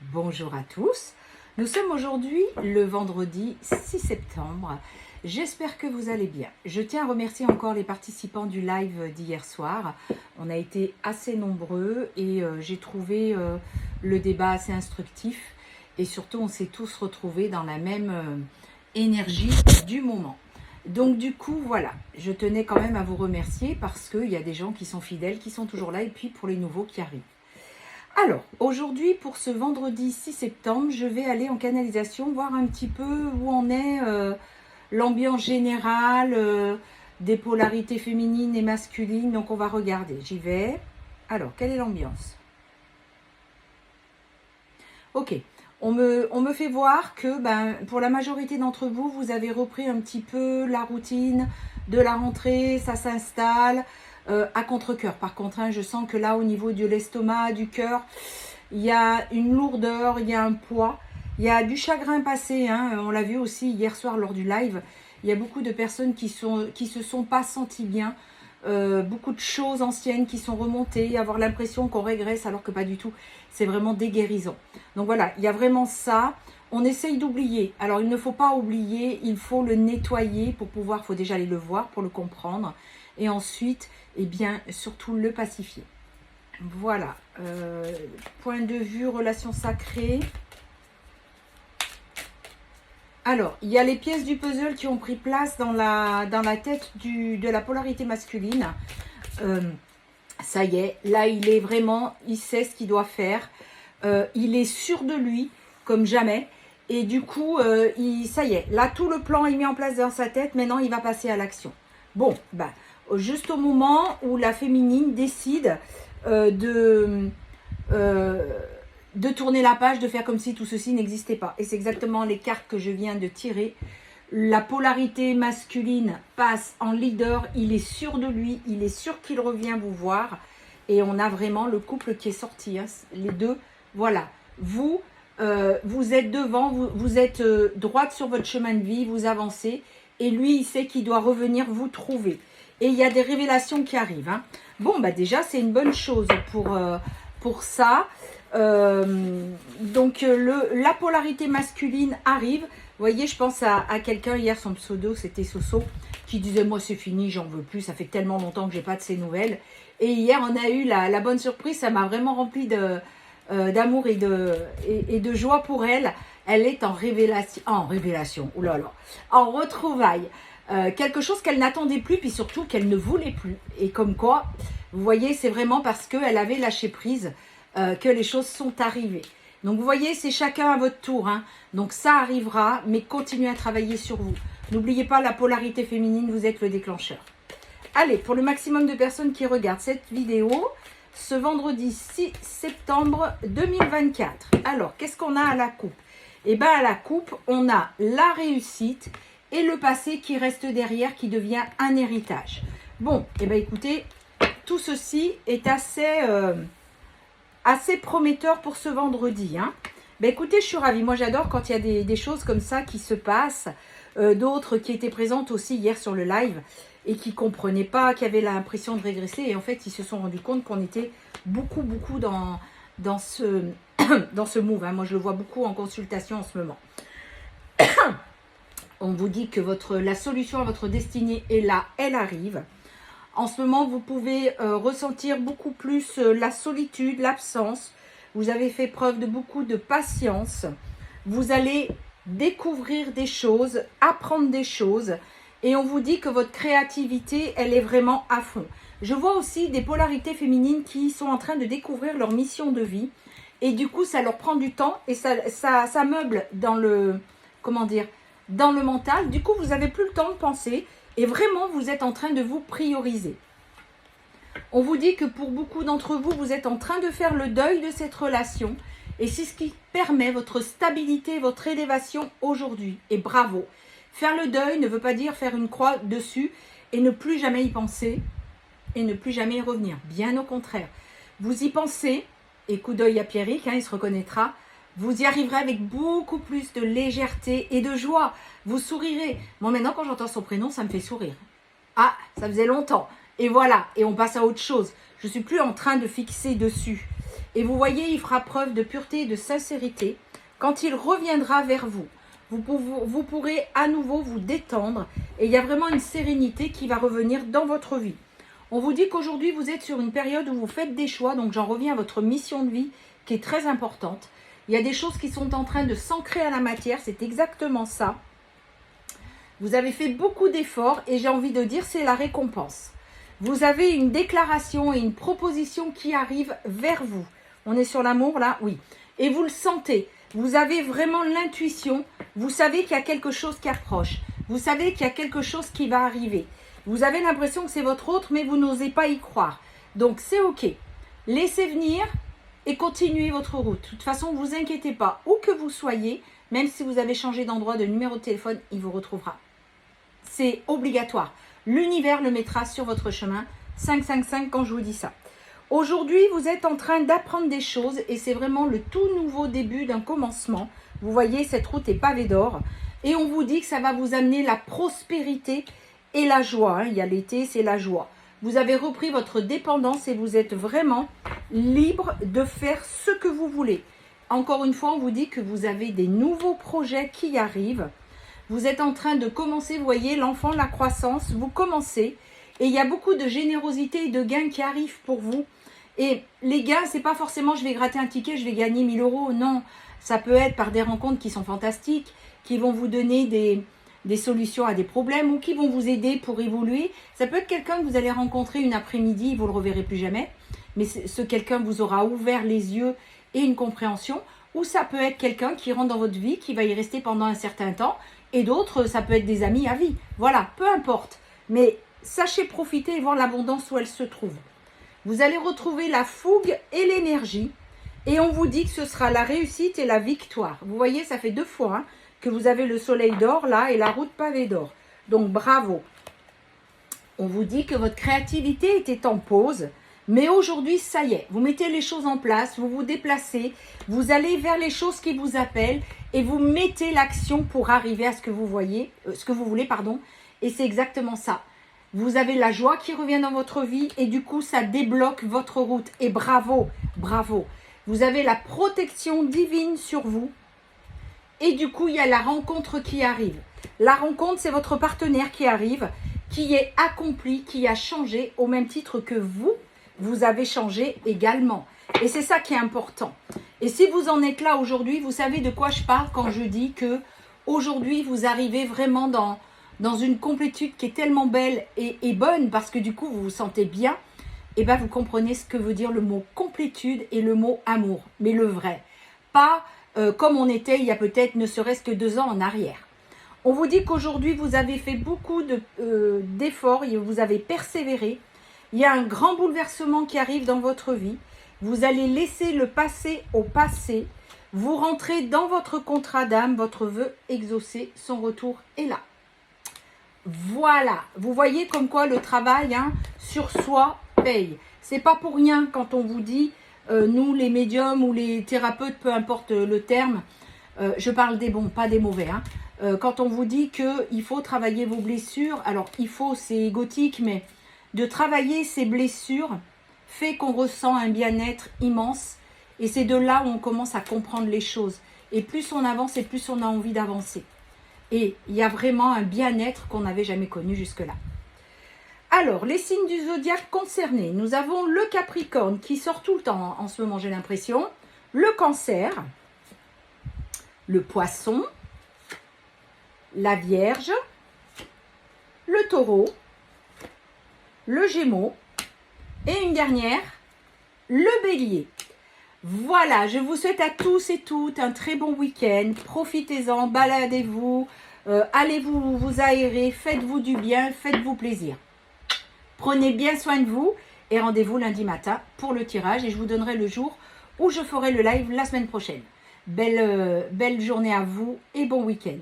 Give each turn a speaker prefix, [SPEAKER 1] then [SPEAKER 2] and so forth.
[SPEAKER 1] Bonjour à tous, nous sommes aujourd'hui le vendredi 6 septembre. J'espère que vous allez bien. Je tiens à remercier encore les participants du live d'hier soir. On a été assez nombreux et j'ai trouvé le débat assez instructif. Et surtout, on s'est tous retrouvés dans la même énergie du moment. Donc du coup, voilà, je tenais quand même à vous remercier parce qu'il y a des gens qui sont fidèles, qui sont toujours là et puis pour les nouveaux qui arrivent. Alors, aujourd'hui, pour ce vendredi 6 septembre, je vais aller en canalisation, voir un petit peu où en est l'ambiance générale des polarités féminines et masculines. Donc, on va regarder. J'y vais. Alors, quelle est l'ambiance? Ok. On me fait voir que pour la majorité d'entre vous, vous avez repris un petit peu la routine de la rentrée, ça s'installe. À contre-cœur. Par contre, je sens que là, au niveau de l'estomac, du cœur, il y a une lourdeur, il y a un poids, il y a du chagrin passé. On l'a vu aussi hier soir lors du live. Il y a beaucoup de personnes qui se sont pas senties bien. Beaucoup de choses anciennes qui sont remontées, avoir l'impression qu'on régresse alors que pas du tout. C'est vraiment déguérisant. Donc voilà, il y a vraiment ça. On essaye d'oublier. Alors il ne faut pas oublier, il faut le nettoyer pour pouvoir, il faut déjà aller le voir pour le comprendre. Et ensuite, eh bien, surtout le pacifier. Voilà. Point de vue, relation sacrée. Alors, il y a les pièces du puzzle qui ont pris place dans la tête de la polarité masculine. Ça y est, là, il sait ce qu'il doit faire. Il est sûr de lui, comme jamais. Et du coup, ça y est, là, tout le plan est mis en place dans sa tête. Maintenant, il va passer à l'action. Bon, juste au moment où la féminine décide de tourner la page, de faire comme si tout ceci n'existait pas. Et c'est exactement les cartes que je viens de tirer. La polarité masculine passe en leader, il est sûr de lui, il est sûr qu'il revient vous voir. Et on a vraiment le couple qui est sorti, les deux. Voilà, vous êtes devant, vous êtes droite sur votre chemin de vie, vous avancez. Et lui, il sait qu'il doit revenir vous trouver. Et il y a des révélations qui arrivent. Bon, déjà, c'est une bonne chose pour ça. Donc, la polarité masculine arrive. Vous voyez, je pense à quelqu'un, hier, son pseudo, c'était Soso, qui disait, moi, c'est fini, j'en veux plus. Ça fait tellement longtemps que j'ai pas de ces nouvelles. Et hier, on a eu la bonne surprise. Ça m'a vraiment rempli d'amour et de joie pour elle. Elle est en révélation, en retrouvailles. Quelque chose qu'elle n'attendait plus, puis surtout qu'elle ne voulait plus. Et comme quoi, vous voyez, c'est vraiment parce qu'elle avait lâché prise que les choses sont arrivées. Donc vous voyez, c'est chacun à votre tour. Donc ça arrivera, mais continuez à travailler sur vous. N'oubliez pas la polarité féminine, vous êtes le déclencheur. Allez, pour le maximum de personnes qui regardent cette vidéo, ce vendredi 6 septembre 2024. Alors, qu'est-ce qu'on a à la coupe? Eh bien, à la coupe, on a la réussite et le passé qui reste derrière, qui devient un héritage. Bon, eh bien, écoutez, tout ceci est assez prometteur pour ce vendredi. Écoutez, je suis ravie. Moi, j'adore quand il y a des choses comme ça qui se passent. D'autres qui étaient présentes aussi hier sur le live et qui ne comprenaient pas, qui avaient l'impression de régresser. Et en fait, ils se sont rendus compte qu'on était beaucoup dans ce move. Moi, je le vois beaucoup en consultation en ce moment. On vous dit que la solution à votre destinée est là, elle arrive. En ce moment, vous pouvez ressentir beaucoup plus la solitude, l'absence. Vous avez fait preuve de beaucoup de patience. Vous allez découvrir des choses, apprendre des choses. Et on vous dit que votre créativité, elle est vraiment à fond. Je vois aussi des polarités féminines qui sont en train de découvrir leur mission de vie. Et du coup, ça leur prend du temps et ça meuble dans le mental. Du coup, vous n'avez plus le temps de penser et vraiment, vous êtes en train de vous prioriser. On vous dit que pour beaucoup d'entre vous, vous êtes en train de faire le deuil de cette relation et c'est ce qui permet votre stabilité, votre élévation aujourd'hui. Et bravo. Faire le deuil ne veut pas dire faire une croix dessus et ne plus jamais y penser et ne plus jamais y revenir. Bien au contraire. Vous y pensez, et coup d'œil à Pierrick, il se reconnaîtra, vous y arriverez avec beaucoup plus de légèreté et de joie. Vous sourirez. Moi, maintenant, quand j'entends son prénom, ça me fait sourire. Ah, ça faisait longtemps. Et voilà, et on passe à autre chose. Je ne suis plus en train de fixer dessus. Et vous voyez, il fera preuve de pureté et de sincérité. Quand il reviendra vers vous, vous pourrez à nouveau vous détendre. Et il y a vraiment une sérénité qui va revenir dans votre vie. On vous dit qu'aujourd'hui, vous êtes sur une période où vous faites des choix. Donc, j'en reviens à votre mission de vie qui est très importante. Il y a des choses qui sont en train de s'ancrer à la matière. C'est exactement ça. Vous avez fait beaucoup d'efforts et j'ai envie de dire, c'est la récompense. Vous avez une déclaration et une proposition qui arrive vers vous. On est sur l'amour là? Oui. Et vous le sentez. Vous avez vraiment l'intuition. Vous savez qu'il y a quelque chose qui approche. Vous savez qu'il y a quelque chose qui va arriver. Vous avez l'impression que c'est votre autre, mais vous n'osez pas y croire. Donc, c'est OK. Laissez venir et continuez votre route. De toute façon, ne vous inquiétez pas. Où que vous soyez, même si vous avez changé d'endroit, de numéro de téléphone, il vous retrouvera. C'est obligatoire. L'univers le mettra sur votre chemin. 555 quand je vous dis ça. Aujourd'hui, vous êtes en train d'apprendre des choses et c'est vraiment le tout nouveau début d'un commencement. Vous voyez, cette route est pavée d'or. Et on vous dit que ça va vous amener la prospérité et la joie. Il y a l'été, c'est la joie. Vous avez repris votre dépendance et vous êtes vraiment libre de faire ce que vous voulez. Encore une fois, on vous dit que vous avez des nouveaux projets qui arrivent. Vous êtes en train de commencer, vous voyez, l'enfant, la croissance, vous commencez. Et il y a beaucoup de générosité et de gains qui arrivent pour vous. Et les gains, ce n'est pas forcément je vais gratter un ticket, je vais gagner 1000 euros. Non, ça peut être par des rencontres qui sont fantastiques, qui vont vous donner des solutions à des problèmes ou qui vont vous aider pour évoluer. Ça peut être quelqu'un que vous allez rencontrer une après-midi, vous ne le reverrez plus jamais. Mais ce quelqu'un vous aura ouvert les yeux et une compréhension. Ou ça peut être quelqu'un qui rentre dans votre vie, qui va y rester pendant un certain temps. Et d'autres, ça peut être des amis à vie. Voilà, peu importe. Mais sachez profiter et voir l'abondance où elle se trouve. Vous allez retrouver la fougue et l'énergie. Et on vous dit que ce sera la réussite et la victoire. Vous voyez, ça fait 2 fois hein, que vous avez le soleil d'or là et la route pavée d'or. Donc bravo. On vous dit que votre créativité était en pause. Mais aujourd'hui, ça y est, vous mettez les choses en place, vous vous déplacez, vous allez vers les choses qui vous appellent et vous mettez l'action pour arriver à ce que vous voulez, Et c'est exactement ça. Vous avez la joie qui revient dans votre vie et du coup, ça débloque votre route. Et bravo, bravo. Vous avez la protection divine sur vous et du coup, il y a la rencontre qui arrive. La rencontre, c'est votre partenaire qui arrive, qui est accompli, qui a changé au même titre que vous avez changé également. Et c'est ça qui est important. Et si vous en êtes là aujourd'hui, vous savez de quoi je parle quand je dis que aujourd'hui, vous arrivez vraiment dans une complétude qui est tellement belle et bonne parce que du coup, vous vous sentez bien. Et bien, vous comprenez ce que veut dire le mot complétude et le mot amour. Mais le vrai. Pas comme on était il y a peut-être ne serait-ce que 2 ans en arrière. On vous dit qu'aujourd'hui, vous avez fait beaucoup d'efforts et vous avez persévéré. Il y a un grand bouleversement qui arrive dans votre vie. Vous allez laisser le passé au passé. Vous rentrez dans votre contrat d'âme, votre vœu exaucé, son retour est là. Voilà, vous voyez comme quoi le travail sur soi paye. C'est pas pour rien quand on vous dit, nous les médiums ou les thérapeutes, peu importe le terme, je parle des bons, pas des mauvais. Quand on vous dit qu'il faut travailler vos blessures, alors il faut, c'est égotique, mais de travailler ces blessures fait qu'on ressent un bien-être immense et c'est de là où on commence à comprendre les choses. Et plus on avance et plus on a envie d'avancer. Et il y a vraiment un bien-être qu'on n'avait jamais connu jusque-là. Alors, les signes du zodiaque concernés. Nous avons le Capricorne qui sort tout le temps en ce moment, j'ai l'impression. Le Cancer, le Poisson, la Vierge, le Taureau, le Gémeaux et une dernière, le Bélier. Voilà, je vous souhaite à tous et toutes un très bon week-end. Profitez-en, baladez-vous, allez vous aérer, faites-vous du bien, faites-vous plaisir. Prenez bien soin de vous et rendez-vous lundi matin pour le tirage et je vous donnerai le jour où je ferai le live la semaine prochaine. Belle journée à vous et bon week-end.